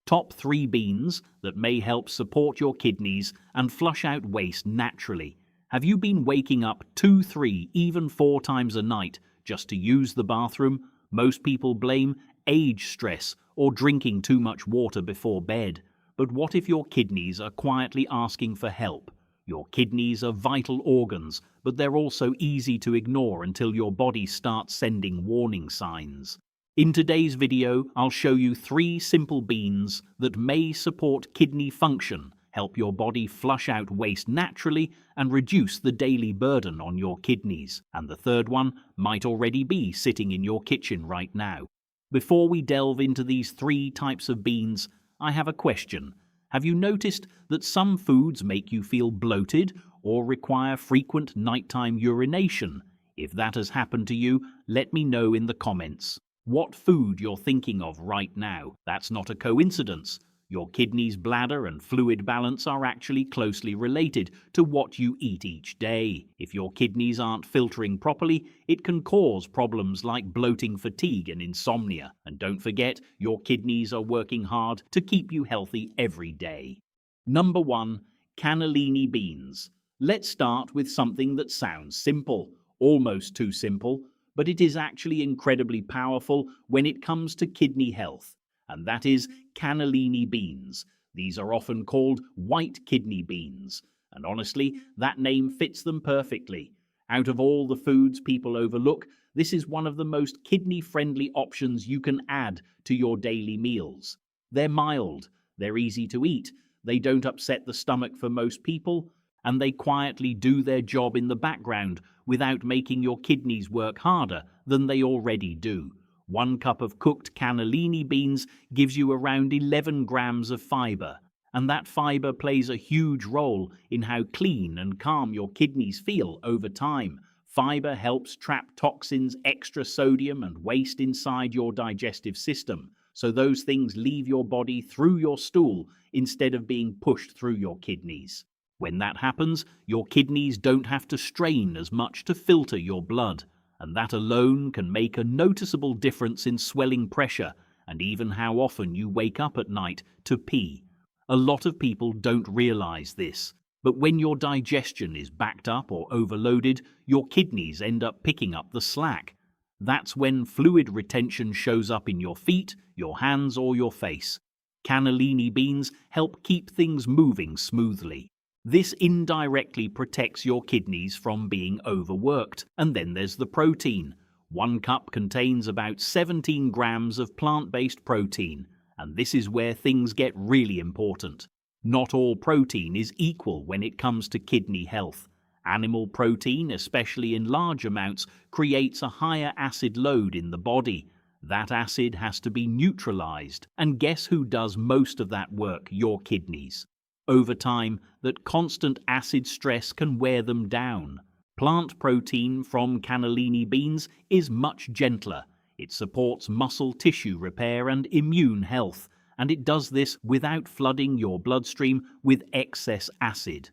Top 3 beans that may help support your kidneys and flush out waste naturally. Have you been waking up 2, 3, even 4 times a night just to use the bathroom? Most people blame age stress or drinking too much water before bed. But what if your kidneys are quietly asking for help? Your kidneys are vital organs, but they're also easy to ignore until your body starts sending warning signs. In today's video, I'll show you 3 simple beans that may support kidney function, help your body flush out waste naturally, and reduce the daily burden on your kidneys. And the third one might already be sitting in your kitchen right now. Before we delve into these 3 types of beans, I have a question. Have you noticed that some foods make you feel bloated or require frequent nighttime urination? If that has happened to you, let me know in the comments what food you're thinking of right now. That's not a coincidence. Your kidneys, bladder, and fluid balance are actually closely related to what you eat each day. If your kidneys aren't filtering properly, it can cause problems like bloating, fatigue, and insomnia. And don't forget, your kidneys are working hard to keep you healthy every day. Number 1, cannellini beans. Let's start with something that sounds simple, almost too simple, but it is actually incredibly powerful when it comes to kidney health. And that is cannellini beans. These are often called white kidney beans, and honestly, that name fits them perfectly. Out of all the foods people overlook, this is one of the most kidney-friendly options you can add to your daily meals. They're mild, they're easy to eat, they don't upset the stomach for most people, and they quietly do their job in the background without making your kidneys work harder than they already do. 1 cup of cooked cannellini beans gives you around 11 grams of fiber, and that fiber plays a huge role in how clean and calm your kidneys feel over time. Fiber helps trap toxins, extra sodium, and waste inside your digestive system, so those things leave your body through your stool instead of being pushed through your kidneys. When that happens, your kidneys don't have to strain as much to filter your blood, and that alone can make a noticeable difference in swelling pressure and even how often you wake up at night to pee. A lot of people don't realize this, but when your digestion is backed up or overloaded, your kidneys end up picking up the slack. That's when fluid retention shows up in your feet, your hands, or your face. Cannellini beans help keep things moving smoothly. This indirectly protects your kidneys from being overworked. And then there's the protein. 1 cup contains about 17 grams of plant-based protein, and this is where things get really important. Not all protein is equal when it comes to kidney health. Animal protein, especially in large amounts, creates a higher acid load in the body. That acid has to be neutralized, and guess who does most of that work? Your kidneys. Over time, that constant acid stress can wear them down. Plant protein from cannellini beans is much gentler. It supports muscle tissue repair and immune health, and it does this without flooding your bloodstream with excess acid.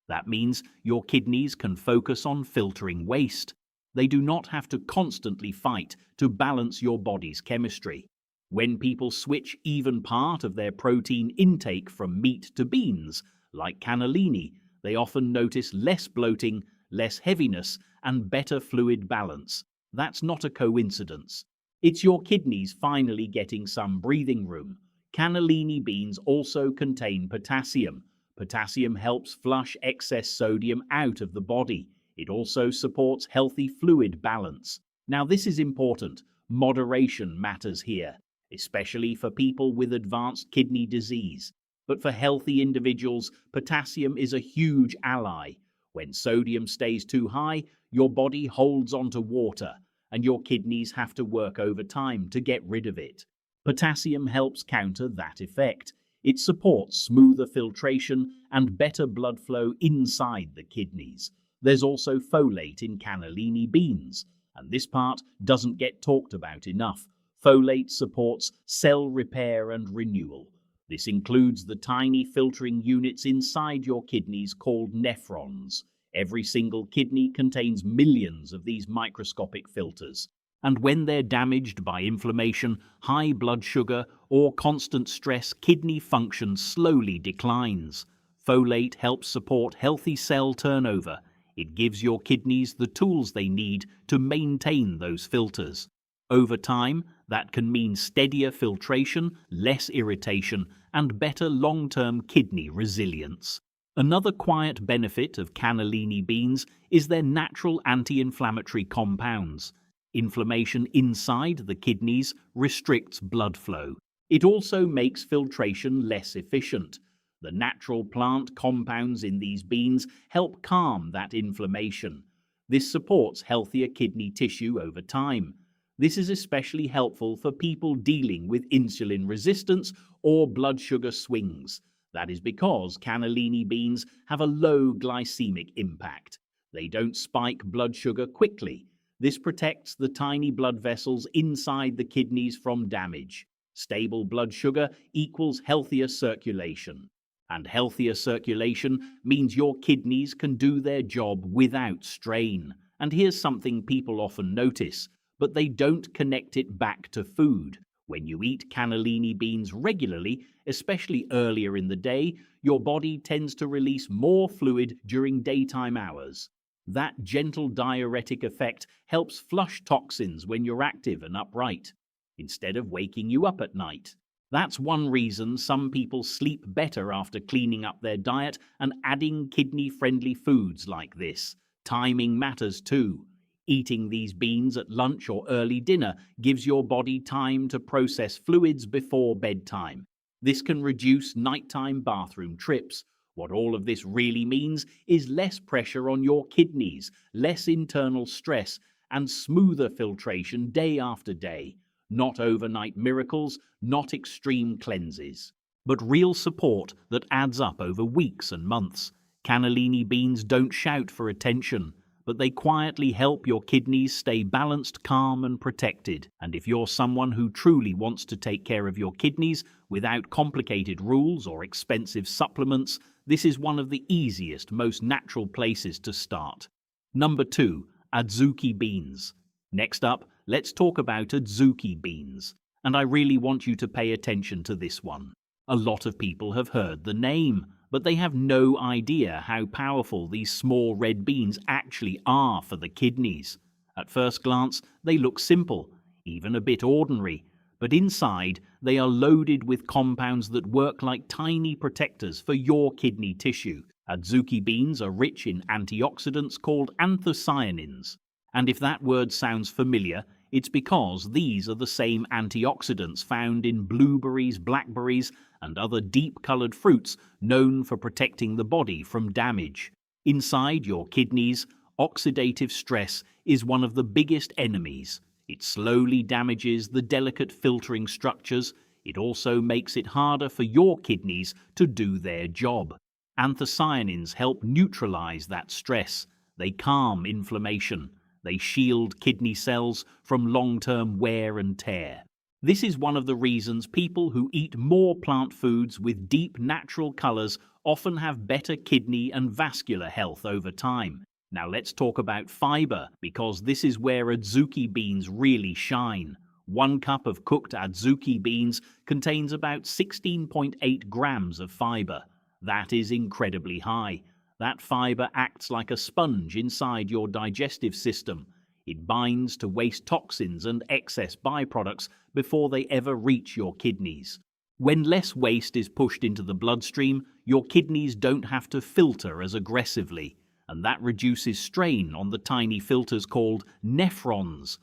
That means your kidneys can focus on filtering waste. They do not have to constantly fight to balance your body's chemistry. When people switch even part of their protein intake from meat to beans, like cannellini, they often notice less bloating, less heaviness, and better fluid balance. That's not a coincidence. It's your kidneys finally getting some breathing room. Cannellini beans also contain potassium. Potassium helps flush excess sodium out of the body. It also supports healthy fluid balance. Now, this is important. Moderation matters here, especially for people with advanced kidney disease. But for healthy individuals, potassium is a huge ally. When sodium stays too high, your body holds onto water, and your kidneys have to work overtime to get rid of it. Potassium helps counter that effect. It supports smoother filtration and better blood flow inside the kidneys. There's also folate in cannellini beans, and this part doesn't get talked about enough. Folate supports cell repair and renewal. This includes the tiny filtering units inside your kidneys called nephrons. Every single kidney contains millions of these microscopic filters. And when they're damaged by inflammation, high blood sugar, or constant stress, kidney function slowly declines. Folate helps support healthy cell turnover. It gives your kidneys the tools they need to maintain those filters. Over time, that can mean steadier filtration, less irritation, and better long-term kidney resilience. Another quiet benefit of cannellini beans is their natural anti-inflammatory compounds. Inflammation inside the kidneys restricts blood flow. It also makes filtration less efficient. The natural plant compounds in these beans help calm that inflammation. This supports healthier kidney tissue over time. This is especially helpful for people dealing with insulin resistance or blood sugar swings. That is because cannellini beans have a low glycemic impact. They don't spike blood sugar quickly. This protects the tiny blood vessels inside the kidneys from damage. Stable blood sugar equals healthier circulation. And healthier circulation means your kidneys can do their job without strain. And here's something people often notice, but they don't connect it back to food. When you eat cannellini beans regularly, especially earlier in the day, your body tends to release more fluid during daytime hours. That gentle diuretic effect helps flush toxins when you're active and upright, instead of waking you up at night. That's one reason some people sleep better after cleaning up their diet and adding kidney-friendly foods like this. Timing matters too. Eating these beans at lunch or early dinner gives your body time to process fluids before bedtime. This can reduce nighttime bathroom trips. What all of this really means is less pressure on your kidneys, less internal stress, and smoother filtration day after day. Not overnight miracles, not extreme cleanses, but real support that adds up over weeks and months. Cannellini beans don't shout for attention, but they quietly help your kidneys stay balanced, calm, and protected. And if you're someone who truly wants to take care of your kidneys without complicated rules or expensive supplements, this is one of the easiest, most natural places to start. Number 2, adzuki beans. Next up, let's talk about adzuki beans. And I really want you to pay attention to this one. A lot of people have heard the name, but they have no idea how powerful these small red beans actually are for the kidneys. At first glance, they look simple, even a bit ordinary, but inside they are loaded with compounds that work like tiny protectors for your kidney tissue. Adzuki beans are rich in antioxidants called anthocyanins. And if that word sounds familiar, it's because these are the same antioxidants found in blueberries, blackberries, and other deep-colored fruits known for protecting the body from damage. Inside your kidneys, oxidative stress is one of the biggest enemies. It slowly damages the delicate filtering structures. It also makes it harder for your kidneys to do their job. Anthocyanins help neutralize that stress. They calm inflammation. They shield kidney cells from long-term wear and tear. This is one of the reasons people who eat more plant foods with deep natural colors often have better kidney and vascular health over time. Now let's talk about fiber, because this is where adzuki beans really shine. 1 cup of cooked adzuki beans contains about 16.8 grams of fiber. That is incredibly high. That fiber acts like a sponge inside your digestive system. It binds to waste toxins and excess byproducts before they ever reach your kidneys. When less waste is pushed into the bloodstream, your kidneys don't have to filter as aggressively, and that reduces strain on the tiny filters called nephrons.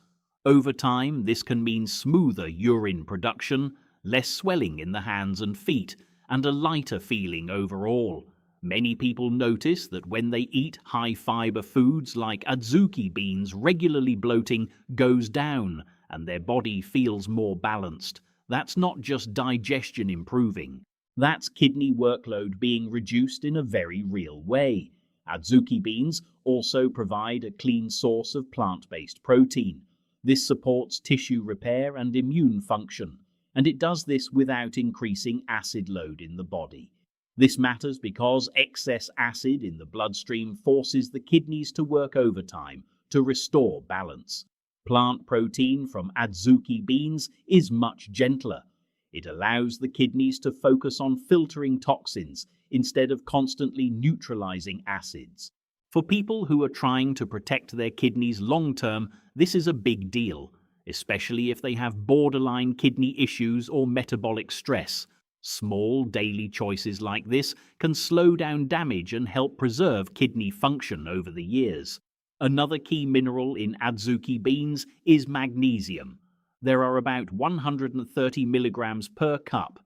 Over time, this can mean smoother urine production, less swelling in the hands and feet, and a lighter feeling overall. Many people notice that when they eat high-fiber foods like adzuki beans, regularly bloating goes down and their body feels more balanced. That's not just digestion improving. That's kidney workload being reduced in a very real way. Adzuki beans also provide a clean source of plant-based protein. This supports tissue repair and immune function, and it does this without increasing acid load in the body. This matters because excess acid in the bloodstream forces the kidneys to work overtime to restore balance. Plant protein from adzuki beans is much gentler. It allows the kidneys to focus on filtering toxins instead of constantly neutralizing acids. For people who are trying to protect their kidneys long term, this is a big deal, especially if they have borderline kidney issues or metabolic stress. Small daily choices like this can slow down damage and help preserve kidney function over the years. Another key mineral in adzuki beans is magnesium. There are about 130 milligrams per cup.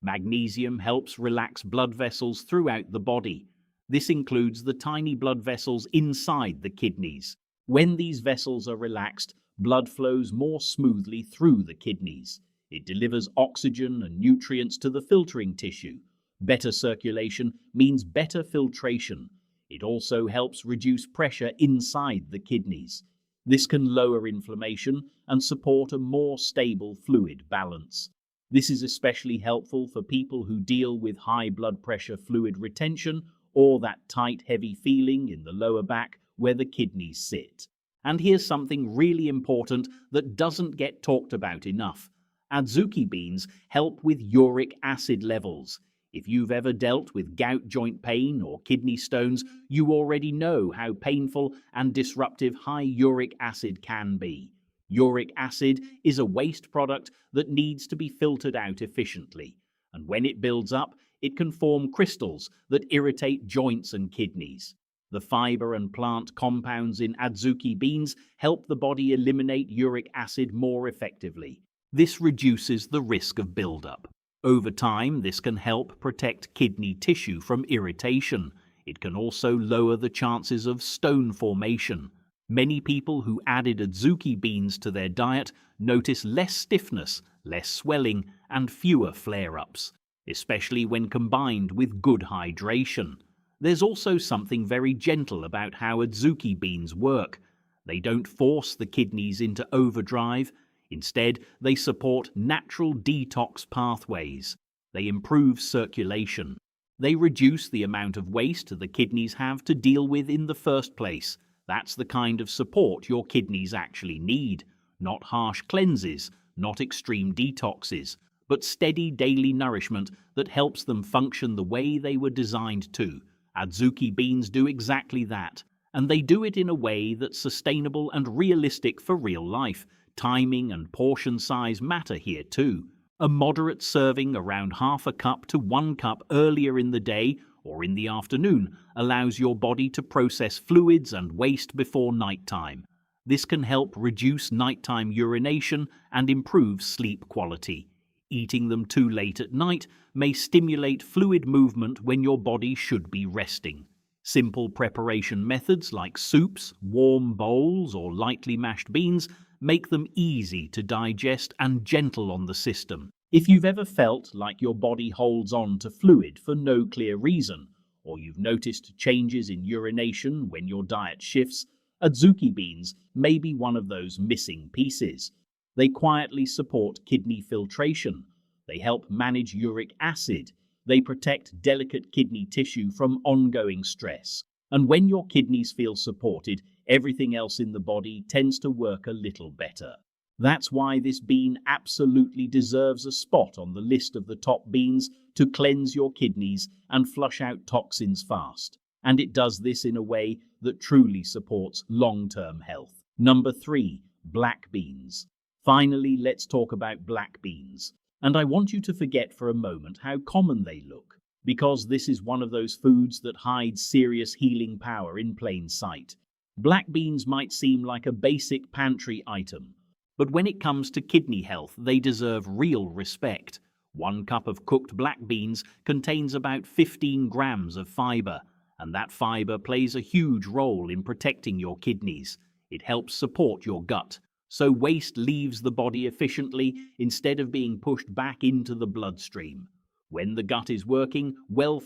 Magnesium helps relax blood vessels throughout the body. This includes the tiny blood vessels inside the kidneys. When these vessels are relaxed, blood flows more smoothly through the kidneys. It delivers oxygen and nutrients to the filtering tissue. Better circulation means better filtration. It also helps reduce pressure inside the kidneys. This can lower inflammation and support a more stable fluid balance. This is especially helpful for people who deal with high blood pressure fluid retention or that tight, heavy feeling in the lower back where the kidneys sit. And here's something really important that doesn't get talked about enough. Adzuki beans help with uric acid levels. If you've ever dealt with gout joint pain or kidney stones, you already know how painful and disruptive high uric acid can be. Uric acid is a waste product that needs to be filtered out efficiently, and when it builds up, it can form crystals that irritate joints and kidneys. The fiber and plant compounds in adzuki beans help the body eliminate uric acid more effectively. This reduces the risk of buildup. Over time, this can help protect kidney tissue from irritation. It can also lower the chances of stone formation. Many people who added adzuki beans to their diet notice less stiffness, less swelling, and fewer flare-ups, especially when combined with good hydration. There's also something very gentle about how adzuki beans work. They don't force the kidneys into overdrive. Instead, they support natural detox pathways. They improve circulation. They reduce the amount of waste the kidneys have to deal with in the first place. That's the kind of support your kidneys actually need. Not harsh cleanses, not extreme detoxes, but steady daily nourishment that helps them function the way they were designed to. Adzuki beans do exactly that, and they do it in a way that's sustainable and realistic for real life. Timing and portion size matter here too. A moderate serving around half a cup to 1 cup earlier in the day or in the afternoon allows your body to process fluids and waste before nighttime. This can help reduce nighttime urination and improve sleep quality. Eating them too late at night may stimulate fluid movement when your body should be resting. Simple preparation methods like soups, warm bowls, or lightly mashed beans make them easy to digest and gentle on the system. If you've ever felt like your body holds on to fluid for no clear reason, or you've noticed changes in urination when your diet shifts, adzuki beans may be one of those missing pieces. They quietly support kidney filtration. They help manage uric acid. They protect delicate kidney tissue from ongoing stress. And when your kidneys feel supported, everything else in the body tends to work a little better. That's why this bean absolutely deserves a spot on the list of the top beans to cleanse your kidneys and flush out toxins fast. And it does this in a way that truly supports long-term health. Number 3, black beans. Finally, let's talk about black beans. And I want you to forget for a moment how common they look, because this is one of those foods that hides serious healing power in plain sight. Black beans might seem like a basic pantry item, but when it comes to kidney health, they deserve real respect. 1 cup of cooked black beans contains about 15 grams of fiber, and that fiber plays a huge role in protecting your kidneys. It helps support your gut, so waste leaves the body efficiently instead of being pushed back into the bloodstream. When the gut is working,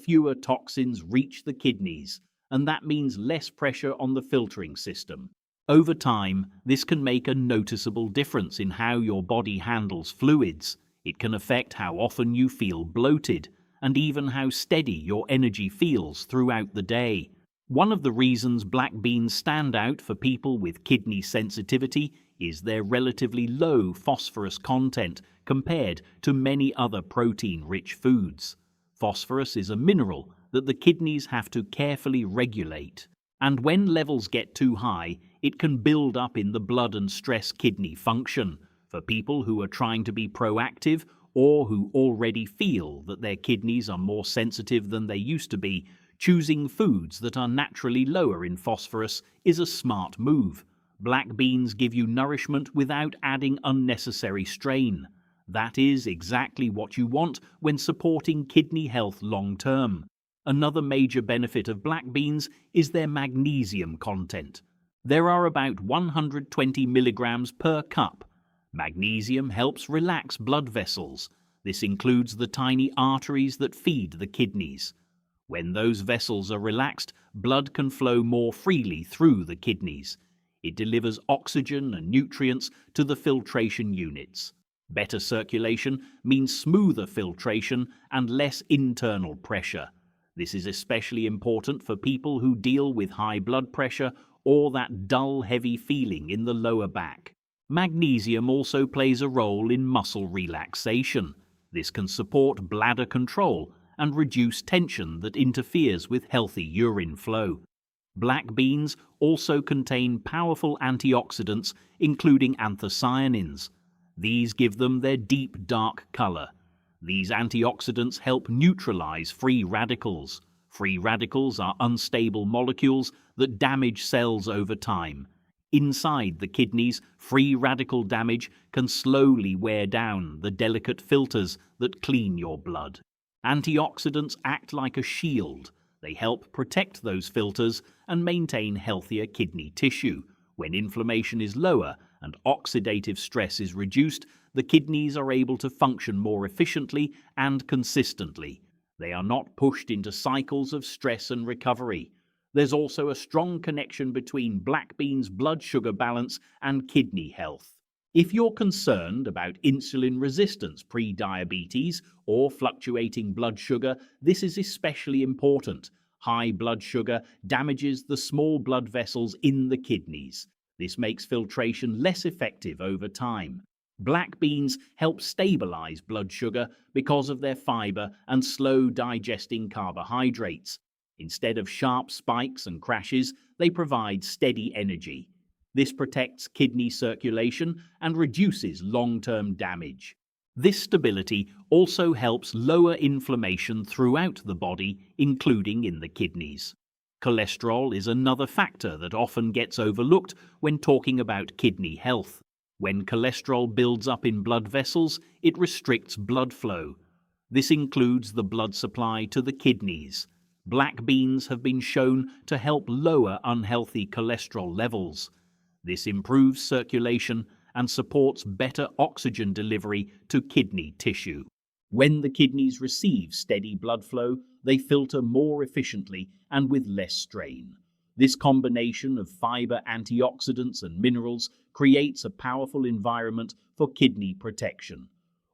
fewer toxins reach the kidneys, and that means less pressure on the filtering system. Over time, this can make a noticeable difference in how your body handles fluids. It can affect how often you feel bloated, and even how steady your energy feels throughout the day. One of the reasons black beans stand out for people with kidney sensitivity is their relatively low phosphorus content compared to many other protein-rich foods. Phosphorus is a mineral that the kidneys have to carefully regulate, and when levels get too high, it can build up in the blood and stress kidney function. For people who are trying to be proactive or who already feel that their kidneys are more sensitive than they used to be, choosing foods that are naturally lower in phosphorus is a smart move. Black beans give you nourishment without adding unnecessary strain. That is exactly what you want when supporting kidney health long term. Another major benefit of black beans is their magnesium content. There are about 120 milligrams per cup. Magnesium helps relax blood vessels. This includes the tiny arteries that feed the kidneys. When those vessels are relaxed, blood can flow more freely through the kidneys. It delivers oxygen and nutrients to the filtration units. Better circulation means smoother filtration and less internal pressure. This is especially important for people who deal with high blood pressure or that dull, heavy feeling in the lower back. Magnesium also plays a role in muscle relaxation. This can support bladder control and reduce tension that interferes with healthy urine flow. Black beans also contain powerful antioxidants, including anthocyanins. These give them their deep, dark color. These antioxidants help neutralize free radicals. Free radicals are unstable molecules that damage cells over time. Inside the kidneys, free radical damage can slowly wear down the delicate filters that clean your blood. Antioxidants act like a shield. They help protect those filters and maintain healthier kidney tissue. When inflammation is lower and oxidative stress is reduced, the kidneys are able to function more efficiently and consistently. They are not pushed into cycles of stress and recovery. There's also a strong connection between black beans' blood sugar balance and kidney health. If you're concerned about insulin resistance, pre-diabetes, or fluctuating blood sugar, this is especially important. High blood sugar damages the small blood vessels in the kidneys. This makes filtration less effective over time. Black beans help stabilize blood sugar because of their fiber and slow digesting carbohydrates. Instead of sharp spikes and crashes, they provide steady energy. This protects kidney circulation and reduces long-term damage. This stability also helps lower inflammation throughout the body, including in the kidneys. Cholesterol is another factor that often gets overlooked when talking about kidney health. When cholesterol builds up in blood vessels, it restricts blood flow. This includes the blood supply to the kidneys. Black beans have been shown to help lower unhealthy cholesterol levels. This improves circulation and supports better oxygen delivery to kidney tissue. When the kidneys receive steady blood flow, they filter more efficiently and with less strain. This combination of fiber, antioxidants, and minerals creates a powerful environment for kidney protection.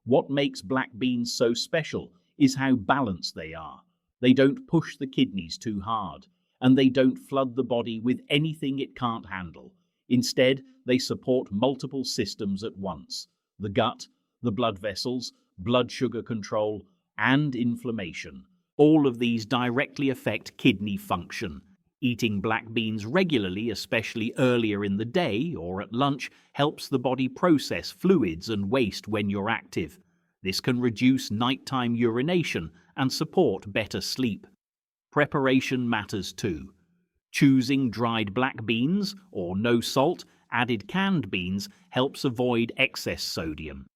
What makes black beans so special is how balanced they are. They don't push the kidneys too hard, and they don't flood the body with anything it can't handle. Instead, they support multiple systems at once: the gut, the blood vessels, blood sugar control, and inflammation. All of these directly affect kidney function. Eating black beans regularly, especially earlier in the day or at lunch, helps the body process fluids and waste when you're active. This can reduce nighttime urination and support better sleep. Preparation matters too. Choosing dried black beans or no salt, added canned beans helps avoid excess sodium.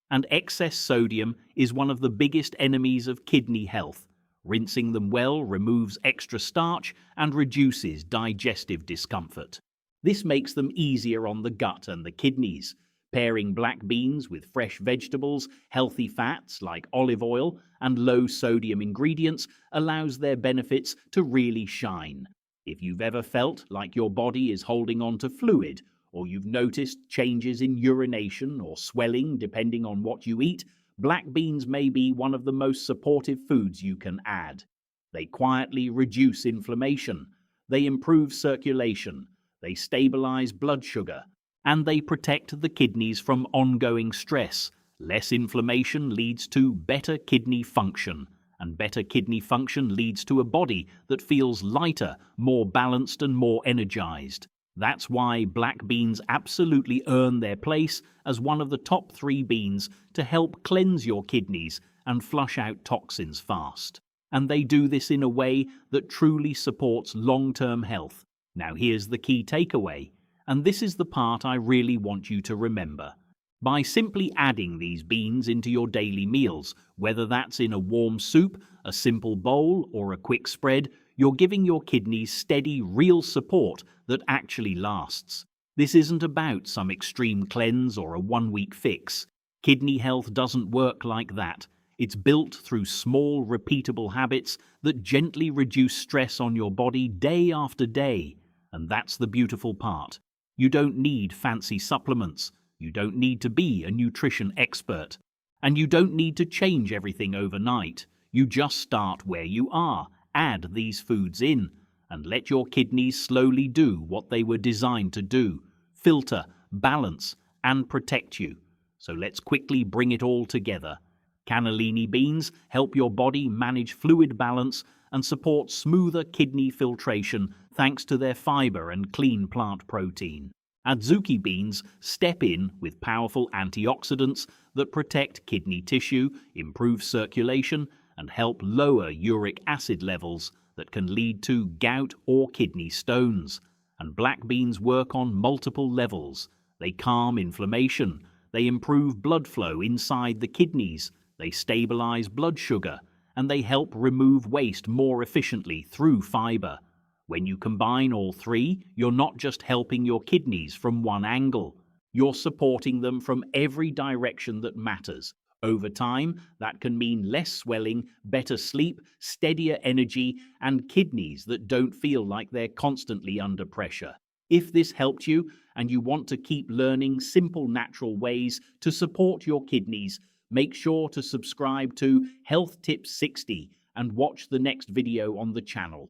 And excess sodium is one of the biggest enemies of kidney health. Rinsing them well removes extra starch and reduces digestive discomfort. This makes them easier on the gut and the kidneys. Pairing black beans with fresh vegetables, healthy fats like olive oil, and low-sodium ingredients allows their benefits to really shine. If you've ever felt like your body is holding on to fluid, or you've noticed changes in urination or swelling depending on what you eat, black beans may be one of the most supportive foods you can add. They quietly reduce inflammation. They improve circulation. They stabilize blood sugar. and they protect the kidneys from ongoing stress. Less inflammation leads to better kidney function, and better kidney function leads to a body that feels lighter, more balanced, and more energized. That's why black beans absolutely earn their place as one of the top 3 beans to help cleanse your kidneys and flush out toxins fast. And they do this in a way that truly supports long-term health. Now here's the key takeaway, and this is the part I really want you to remember. By simply adding these beans into your daily meals, whether that's in a warm soup, a simple bowl, or a quick spread, you're giving your kidneys steady, real support that actually lasts. This isn't about some extreme cleanse or a one-week fix. Kidney health doesn't work like that. It's built through small, repeatable habits that gently reduce stress on your body day after day. And that's the beautiful part. You don't need fancy supplements. You don't need to be a nutrition expert. And you don't need to change everything overnight. You just start where you are, add these foods in, and let your kidneys slowly do what they were designed to do: filter, balance, and protect you. So let's quickly bring it all together. Cannellini beans help your body manage fluid balance and support smoother kidney filtration thanks to their fiber and clean plant protein. Adzuki beans step in with powerful antioxidants that protect kidney tissue, improve circulation, and help lower uric acid levels that can lead to gout or kidney stones. And black beans work on multiple levels. They calm inflammation, they improve blood flow inside the kidneys, they stabilize blood sugar, and they help remove waste more efficiently through fiber. When you combine all 3, you're not just helping your kidneys from one angle. You're supporting them from every direction that matters. Over time, that can mean less swelling, better sleep, steadier energy, and kidneys that don't feel like they're constantly under pressure. If this helped you and you want to keep learning simple natural ways to support your kidneys, make sure to subscribe to Health Tips 60 and watch the next video on the channel.